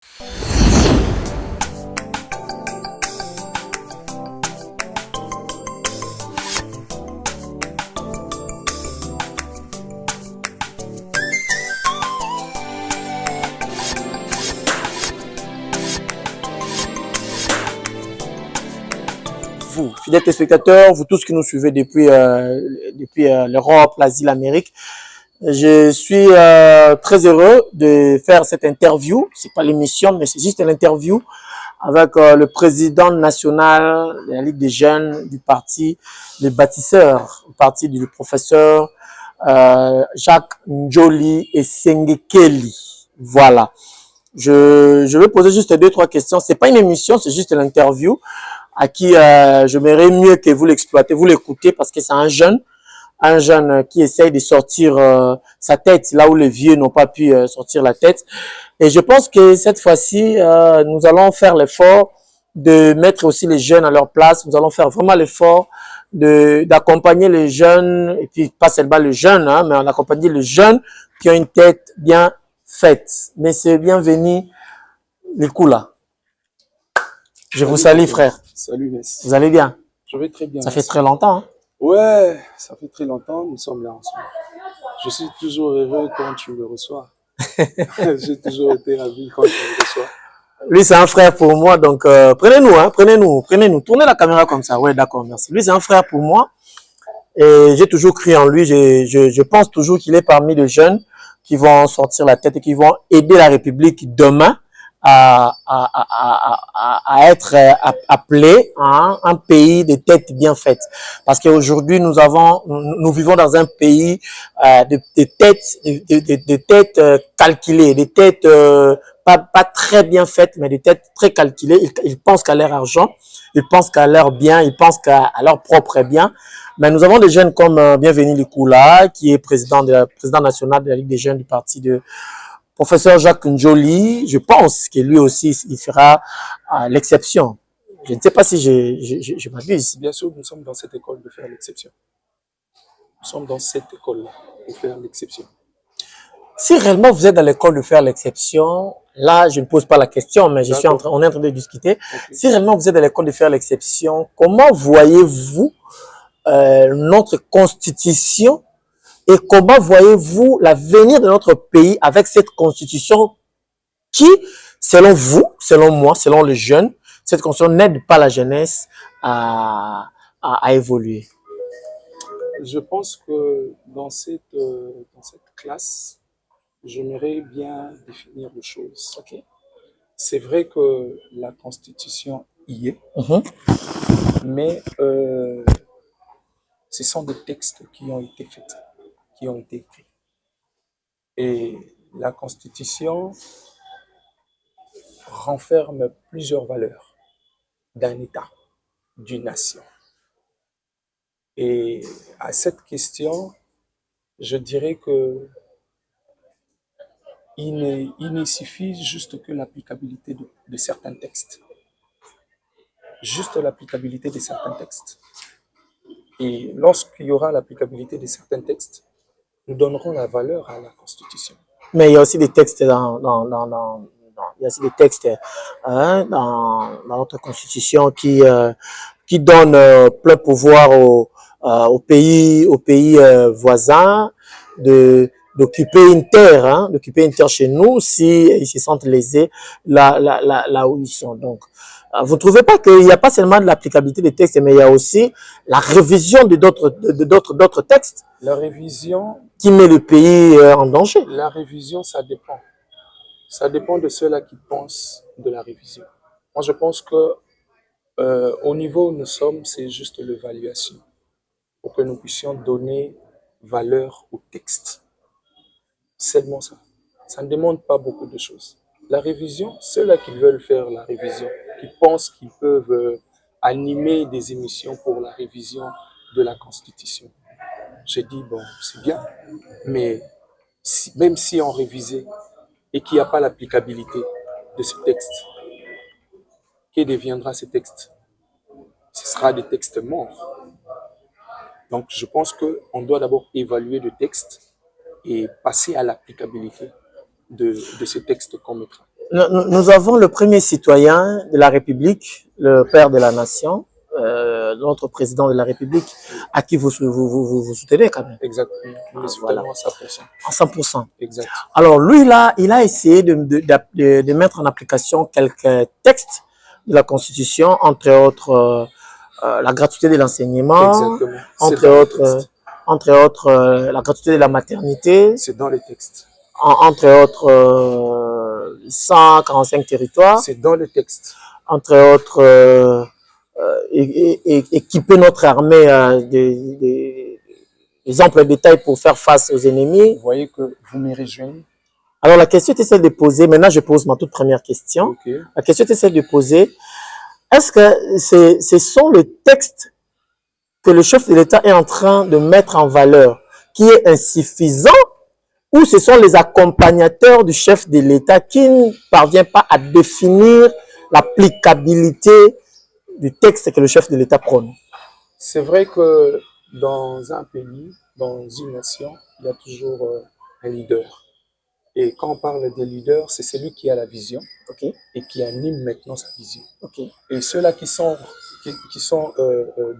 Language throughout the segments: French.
Vous, fidèles téléspectateurs, vous tous qui nous suivez depuis l'Europe, l'Asie, l'Amérique, je suis très heureux de faire cette interview. C'est pas l'émission, mais c'est juste l'interview avec le président national de la Ligue des jeunes du parti Les Bâtisseurs, le parti du professeur Jacques Njoli et Sengekeli. Voilà. Je vais poser juste 2-3 questions. C'est pas une émission, c'est juste l'interview à qui j'aimerais mieux que vous l'exploitez, vous l'écoutez parce que c'est un jeune qui essaye de sortir sa tête là où les vieux n'ont pas pu sortir la tête. Et je pense que cette fois-ci, nous allons faire l'effort de mettre aussi les jeunes à leur place. Nous allons faire vraiment l'effort d'accompagner les jeunes, et puis pas seulement les jeunes, hein, mais d'accompagner les jeunes qui ont une tête bien faite. Mais c'est bienvenu, les coups là. Je vous salue, frère. Salut, Messi. Vous allez bien? Je vais très bien. Ça fait très longtemps. Hein? Ouais, ça fait très longtemps, nous sommes là ensemble. Je suis toujours heureux quand tu me reçois. J'ai toujours été ravi quand tu me reçois. Lui, c'est un frère pour moi, donc prenez-nous, hein, prenez-nous. Tournez la caméra comme ça. Ouais, d'accord, merci. Lui, c'est un frère pour moi. Et j'ai toujours cru en lui. Je pense toujours qu'il est parmi les jeunes qui vont sortir la tête et qui vont aider la République demain à être appelé à un pays de têtes bien faites. Parce qu'aujourd'hui, nous vivons dans un pays de têtes calculées, des têtes pas très bien faites, mais des têtes très calculées. Ils pensent qu'à leur argent, ils pensent qu'à leur bien, ils pensent qu'à leur propre bien. Mais nous avons des jeunes comme Bienvenu Likula, qui est président national de la Ligue des jeunes du parti de professeur Jacques Njoli. Je pense que lui aussi, il fera l'exception. Je ne sais pas si je m'abuse. Bien sûr, nous sommes dans cette école de faire l'exception. Nous sommes dans cette école-là de faire l'exception. Si réellement vous êtes dans l'école de faire l'exception, là, je ne pose pas la question, mais on est en train de discuter. Okay. Si réellement vous êtes dans l'école de faire l'exception, comment voyez-vous notre constitution et comment voyez-vous l'avenir de notre pays avec cette constitution qui, selon vous, selon moi, selon les jeunes, cette constitution n'aide pas la jeunesse à évoluer? Je pense que dans cette classe, j'aimerais bien définir les choses. Okay. C'est vrai que la constitution y est, mais ce sont des textes qui ont été faits, qui ont été écrits. Et la Constitution renferme plusieurs valeurs d'un État, d'une nation. Et à cette question, je dirais que il ne suffit juste que l'applicabilité de certains textes. Juste l'applicabilité de certains textes. Et lorsqu'il y aura l'applicabilité de certains textes, nous donnerons la valeur à la Constitution. Mais il y a aussi des textes dans notre Constitution qui donnent plein pouvoir aux pays voisins d'occuper une terre, chez nous si ils se sentent lésés là où ils sont. Donc, vous ne trouvez pas qu'il n'y a pas seulement de l'applicabilité des textes, mais il y a aussi la révision de d'autres textes? La révision qui met le pays en danger. La révision, ça dépend. Ça dépend de ceux-là qui pensent de la révision. Moi, je pense que au niveau où nous sommes, c'est juste l'évaluation pour que nous puissions donner valeur au texte. Seulement ça. Ça ne demande pas beaucoup de choses. La révision, ceux-là qui veulent faire la révision, qui pensent qu'ils peuvent animer des émissions pour la révision de la Constitution. J'ai dit, bon, c'est bien, mais même si on révisait et qu'il n'y a pas l'applicabilité de ce texte, que deviendra ce texte? Ce sera des textes morts. Donc, je pense qu'on doit d'abord évaluer le texte et passer à l'applicabilité de ce texte qu'on mettra. Nous avons le premier citoyen de la République, le père de la nation, notre président de la République, à qui vous soutenez quand même. Exactement. Nous le Voilà. soutenons à 100%. À 100%. Exact. Alors lui, là, il a essayé de mettre en application quelques textes de la Constitution, entre autres la gratuité de l'enseignement, entre autres la gratuité de la maternité. C'est dans les textes. Entre autres 145 territoires. C'est dans le texte. Entre autres équiper notre armée des amples détails pour faire face aux ennemis. Vous voyez que vous me rejoignez. Alors la question était celle de poser, maintenant je pose ma toute première question. Okay. La question était celle de poser, est-ce que ce sont les textes que le chef de l'État est en train de mettre en valeur qui est insuffisant, ou ce sont les accompagnateurs du chef de l'État qui ne parvient pas à définir l'applicabilité du texte que le chef de l'État prône? C'est vrai que dans un pays, dans une nation, il y a toujours un leader. Et quand on parle des leaders, c'est celui qui a la vision, okay, et qui anime maintenant sa vision. Okay. Et ceux-là qui sont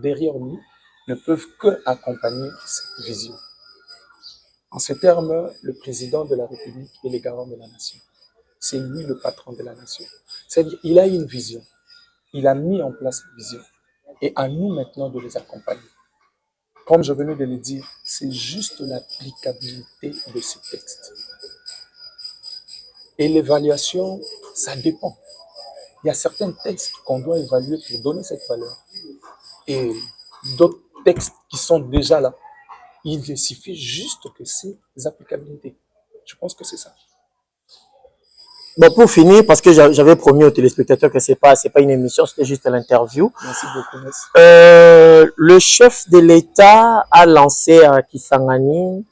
derrière lui ne peuvent que accompagner cette vision. En ces termes, le président de la République est le garant de la nation. C'est lui le patron de la nation. C'est-à-dire qu'il a une vision. Il a mis en place une vision. Et à nous maintenant de les accompagner. Comme je venais de le dire, c'est juste l'applicabilité de ce texte. Et l'évaluation, ça dépend. Il y a certains textes qu'on doit évaluer pour donner cette valeur. Et d'autres textes qui sont déjà là. Il suffit juste que ces applicabilités. Je pense que c'est ça. Bon, pour finir, parce que j'avais promis aux téléspectateurs que c'est pas une émission, c'était juste l'interview. Merci beaucoup. Merci. Le chef de l'État a lancé à Kisangani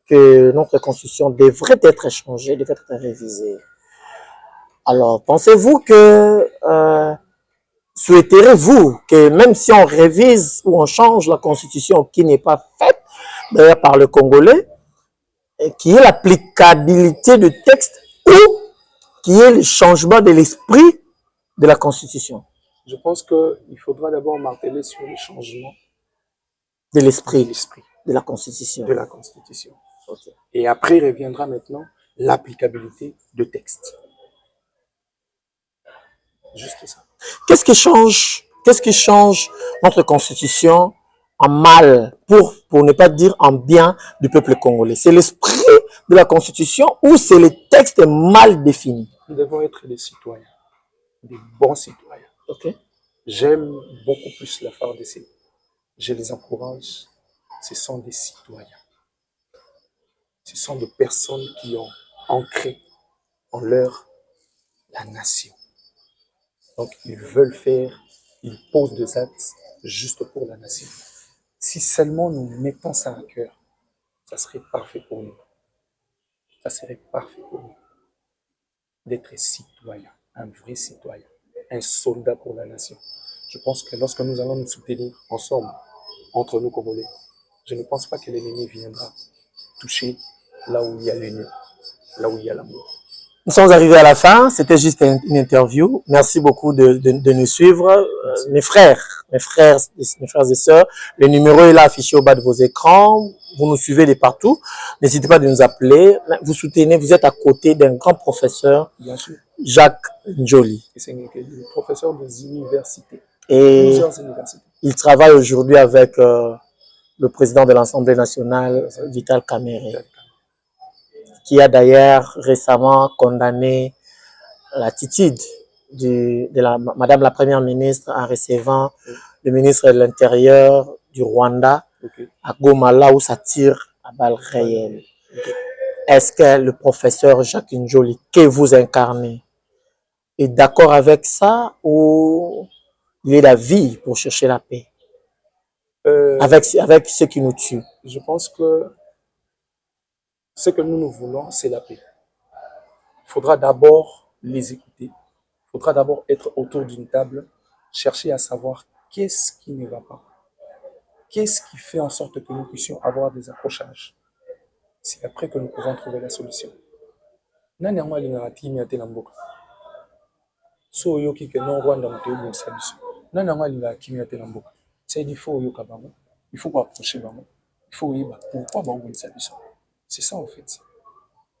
que notre constitution devrait être changée, devrait être révisée. Alors, pensez-vous que souhaiterez-vous que même si on révise ou on change la constitution qui n'est pas faite d'ailleurs par le Congolais, qu'il y ait l'applicabilité du texte ou qu'il y ait le changement de l'esprit de la constitution? Je pense qu'il faudra d'abord marteler sur le changement de l'esprit de la constitution. Okay. Et après reviendra maintenant l'applicabilité de texte. Juste ça. Qu'est-ce qui change notre constitution en mal, pour ne pas dire en bien du peuple congolais? C'est l'esprit de la constitution ou c'est les textes mal définis? Nous devons être des citoyens, des bons citoyens. Okay. J'aime beaucoup plus la FARDC. Je les encourage. Ce sont des citoyens. Ce sont des personnes qui ont ancré en leur la nation. Donc, ils veulent faire, ils posent des actes juste pour la nation. Si seulement nous mettons ça à cœur, ça serait parfait pour nous. Ça serait parfait pour nous. D'être citoyen, un vrai citoyen, un soldat pour la nation. Je pense que lorsque nous allons nous soutenir ensemble, entre nous Congolais, je ne pense pas que l'ennemi viendra toucher là où il y a l'union, là où il y a l'amour. Nous sommes arrivés à la fin, c'était juste une interview. Merci beaucoup de nous suivre. Mes frères et sœurs, le numéro est là affiché au bas de vos écrans. Vous nous suivez de partout. N'hésitez pas de nous appeler. Vous soutenez, vous êtes à côté d'un grand professeur, Jacques Njoli. C'est le professeur des universités. Et plusieurs universités. Il travaille aujourd'hui avec le président de l'Assemblée nationale, Vital Kamerhe, qui a d'ailleurs récemment condamné l'attitude de Madame la Première ministre en recevant le ministre de l'Intérieur du Rwanda à Goma, là où ça tire à balles réelles. Est-ce que le professeur Jacques Njoli, que vous incarnez, est d'accord avec ça ou il est d'avis pour chercher la paix avec ce qui nous tue? Je pense que ce que nous voulons, c'est la paix. Il faudra d'abord les écouter. Il faudra d'abord être autour d'une table, chercher à savoir qu'est-ce qui ne va pas. Qu'est-ce qui fait en sorte que nous puissions avoir des accrochages. C'est après que nous pouvons trouver la solution. So yoki que non Rwanda moto bongisa biso. Nana nga linga kimia te na mboka. C'est il faut yoka bango. Il faut approcher bango. Il faut y pourquoi bango bongisa biso. C'est ça en fait.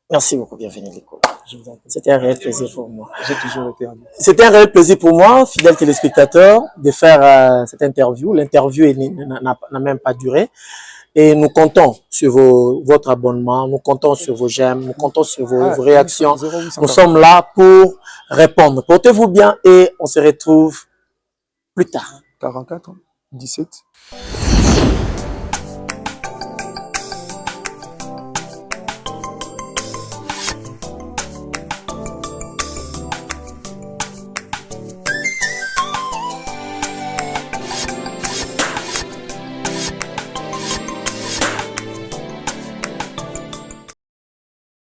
Merci beaucoup, bienvenue Liko. Je vous en prie. C'était un réel plaisir pour moi. J'ai toujours été ami. C'était un réel plaisir pour moi, fidèle téléspectateur, de faire cette interview. L'interview n'a même pas duré. Et nous comptons sur votre abonnement, nous comptons sur vos j'aime, nous comptons sur vos réactions. Nous sommes là pour répondre. Portez-vous bien et on se retrouve plus tard. 44, 17.